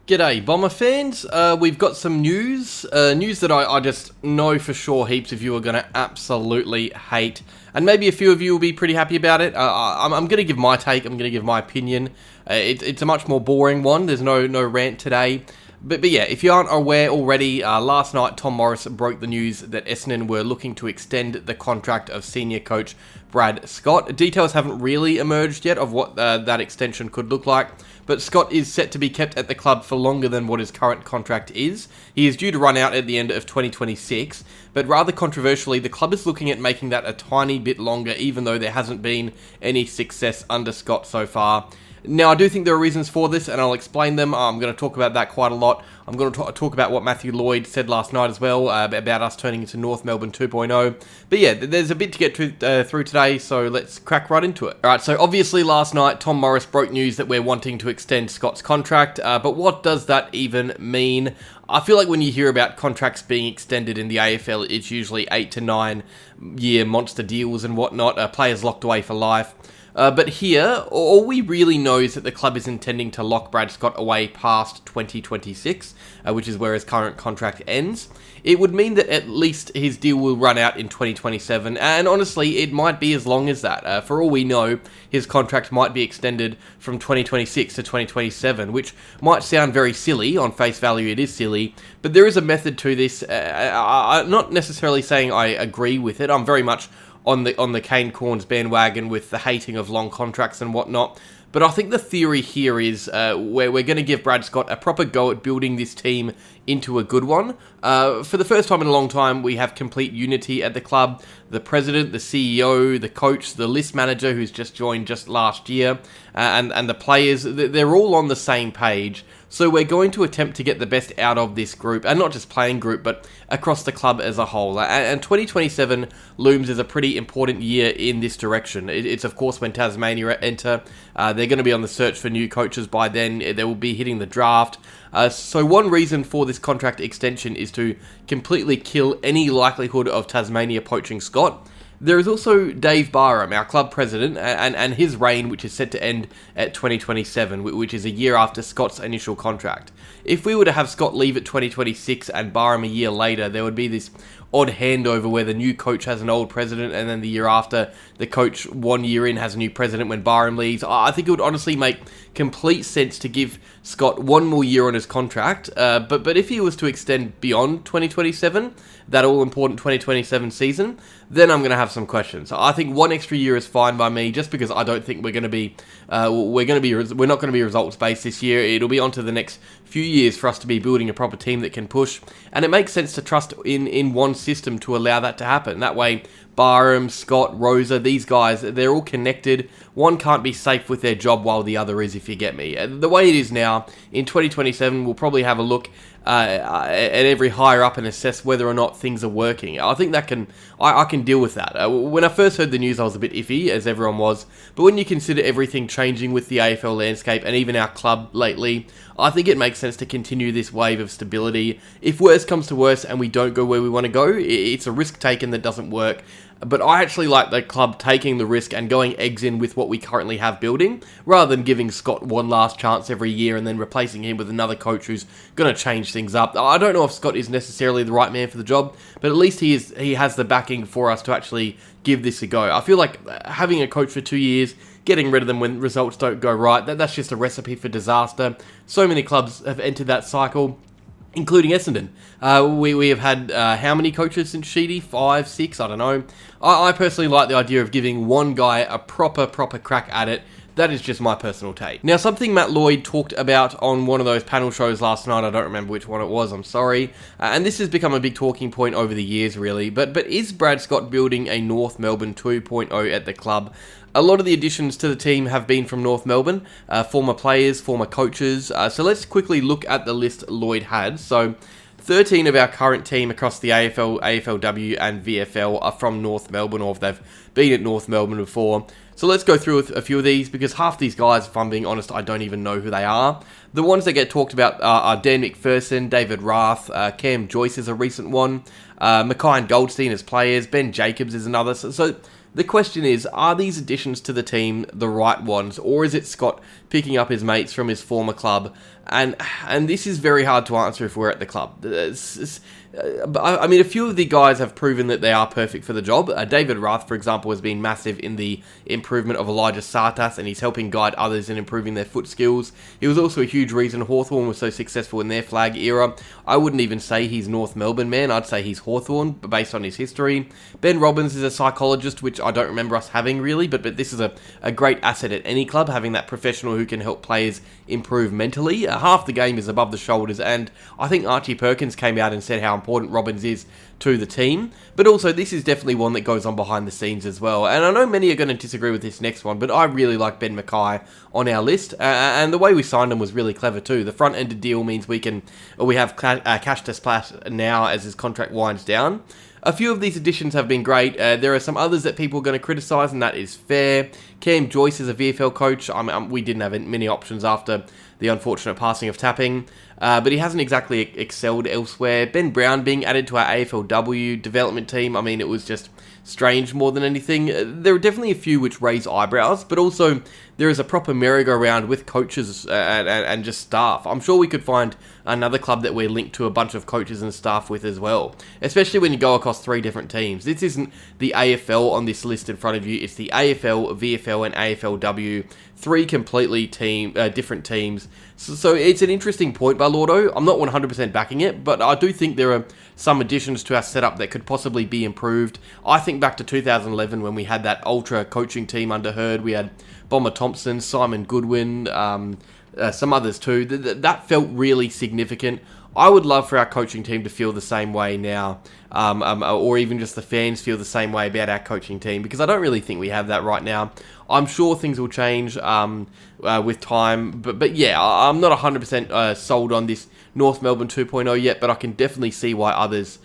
G'day Bomber fans, we've got some news that I just know for sure heaps of you are going to absolutely hate, and maybe a few of you will be pretty happy about it. I'm going to give my take, I'm going to give my opinion. It's a much more boring one, there's no rant today. But yeah, if you aren't aware already, last night Tom Morris broke the news that Essendon were looking to extend the contract of senior coach Brad Scott. Details haven't really emerged yet of what that extension could look like, but Scott is set to be kept at the club for longer than what his current contract is. He is due to run out at the end of 2026, but rather controversially, the club is looking at making that a tiny bit longer, even though there hasn't been any success under Scott so far. Now, I do think there are reasons for this, and I'll explain them. I'm going to talk about that quite a lot. I'm going to talk about what Matthew Lloyd said last night as well, about us turning into North Melbourne 2.0. But yeah, there's a bit to get through today, so let's crack right into it. Alright, so obviously last night, Tom Morris broke news that we're wanting to extend Scott's contract, but what does that even mean? I feel like when you hear about contracts being extended in the AFL, it's usually 8 to 9 year monster deals and whatnot, players locked away for life. But here, all we really know is that the club is intending to lock Brad Scott away past 2026, which is where his current contract ends. It would mean that at least his deal will run out in 2027, and honestly, it might be as long as that. For all we know, his contract might be extended from 2026 to 2027, which might sound very silly. On face value, it is silly, but there is a method to this. I'm not necessarily saying I agree with it. I'm very much on the Kane Corns bandwagon with the hating of long contracts and whatnot. But I think the theory here is we're going to give Brad Scott a proper go at building this team into a good one. For the first time in a long time, we have complete unity at the club. The president, the CEO, the coach, the list manager who's just joined just last year, and the players, they're all on the same page. So we're going to attempt to get the best out of this group, and not just playing group, but across the club as a whole. And 2027 looms as a pretty important year in this direction. It's of course when Tasmania enter. They're going to be on the search for new coaches by then. They will be hitting the draft. So one reason for this contract extension is to completely kill any likelihood of Tasmania poaching Scott. There is also Dave Barham, our club president, and his reign, which is set to end at 2027, which is a year after Scott's initial contract. If we were to have Scott leave at 2026 and Barham a year later, there would be this odd handover where the new coach has an old president, and then the year after, the coach 1 year in has a new president when Barham leaves. I think it would honestly make complete sense to give Scott one more year on his contract, but if he was to extend beyond 2027, that all-important 2027 season, then I'm going to have some questions. I think 1 extra year is fine by me, just because I don't think we're not going to be results-based this year. It'll be on to the next few years for us to be building a proper team that can push, and it makes sense to trust in one system to allow that to happen. That way, Barham, Scott, Rosa, these guys, they're all connected. One can't be safe with their job while the other is, if you get me. The way it is now, in 2027, we'll probably have a look at every higher up and assess whether or not things are working. I think that I can deal with that. When I first heard the news, I was a bit iffy, as everyone was. But when you consider everything changing with the AFL landscape and even our club lately, I think it makes sense to continue this wave of stability. If worse comes to worse and we don't go where we want to go, it's a risk taken that doesn't work. But I actually like the club taking the risk and going eggs in with what we currently have building, rather than giving Scott one last chance every year and then replacing him with another coach who's going to change things up. I don't know if Scott is necessarily the right man for the job, but at least he has the backing for us to actually give this a go. I feel like having a coach for 2 years, getting rid of them when results don't go right, that's just a recipe for disaster. So many clubs have entered that cycle, including Essendon. We have had how many coaches since Sheedy? 5, 6, I don't know. I personally like the idea of giving one guy a proper crack at it. That is just my personal take. Now, something Matt Lloyd talked about on one of those panel shows last night, I don't remember which one it was, I'm sorry, and this has become a big talking point over the years, really, but is Brad Scott building a North Melbourne 2.0 at the club? A lot of the additions to the team have been from North Melbourne, former players, former coaches, so let's quickly look at the list Lloyd had. So 13 of our current team across the AFL, AFLW and VFL are from North Melbourne, or if they've been at North Melbourne before. So let's go through a few of these, because half these guys, if I'm being honest, I don't even know who they are. The ones that get talked about are Dan McPherson, David Rath, Cam Joyce is a recent one, Mackay and Goldstein as players, Ben Jacobs is another. So the question is, are these additions to the team the right ones, or is it Scott picking up his mates from his former club And this is very hard to answer if we're at the club. I mean, a few of the guys have proven that they are perfect for the job. David Rath, for example, has been massive in the improvement of Elijah Sartas, and he's helping guide others in improving their foot skills. He was also a huge reason Hawthorn was so successful in their flag era. I wouldn't even say he's North Melbourne man, I'd say he's Hawthorn, based on his history. Ben Robbins is a psychologist, which I don't remember us having really, but this is a great asset at any club, having that professional who can help players improve mentally. Half the game is above the shoulders, and I think Archie Perkins came out and said how important Robbins is to the team, but also this is definitely one that goes on behind the scenes as well. And I know many are going to disagree with this next one, but I really like Ben Mackay on our list, and the way we signed him was really clever too. The front-ended deal means we have cash to splash now as his contract winds down. A few of these additions have been great. There are some others that people are going to criticise, and that is fair. Cam Joyce is a VFL coach. We didn't have many options after the unfortunate passing of Tapping, but he hasn't exactly excelled elsewhere. Ben Brown being added to our AFLW development team, I mean, it was just strange more than anything. There are definitely a few which raise eyebrows, but also there is a proper merry-go-round with coaches and just staff. I'm sure we could find another club that we're linked to a bunch of coaches and staff with as well, especially when you go across 3 different teams. This isn't the AFL on this list in front of you, it's the AFL, VFL and AFLW, 3 completely different teams. So it's an interesting point by Lordo. I'm not 100% backing it, but I do think there are some additions to our setup that could possibly be improved. I think back to 2011 when we had that ultra coaching team under Hurd. We had Bomber Thompson, Simon Goodwin, some others too. That felt really significant. I would love for our coaching team to feel the same way now, or even just the fans feel the same way about our coaching team, because I don't really think we have that right now. I'm sure things will change with time, but yeah, I'm not 100% sold on this North Melbourne 2.0 yet, but I can definitely see why others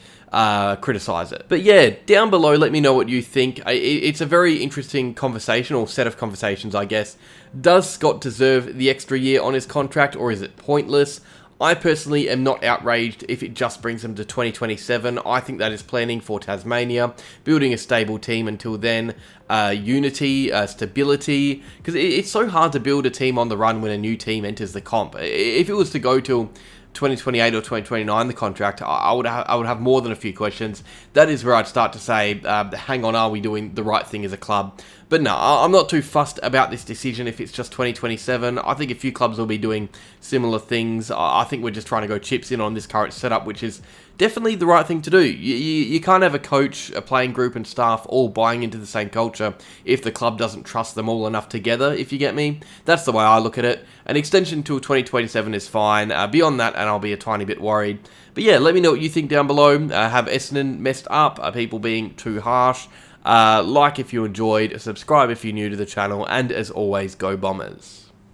criticise it. But yeah, down below, let me know what you think. It's a very interesting conversation, or set of conversations, I guess. Does Scott deserve the extra year on his contract, or is it pointless? I personally am not outraged if it just brings him to 2027. I think that is planning for Tasmania, building a stable team until then, unity, stability, because it's so hard to build a team on the run when a new team enters the comp. If it was to go till 2028 or 2029, the contract, I would have more than a few questions. That is where I'd start to say, hang on, are we doing the right thing as a club? But no, I'm not too fussed about this decision if it's just 2027. I think a few clubs will be doing similar things. I think we're just trying to go chips in on this current setup, which is definitely the right thing to do. You can't have a coach, a playing group and staff all buying into the same culture if the club doesn't trust them all enough together, if you get me. That's the way I look at it. An extension till 2027 is fine. Beyond that, and I'll be a tiny bit worried. But yeah, let me know what you think down below. Have Essendon messed up? Are people being too harsh? Like if you enjoyed, subscribe if you're new to the channel, and as always, go Bombers.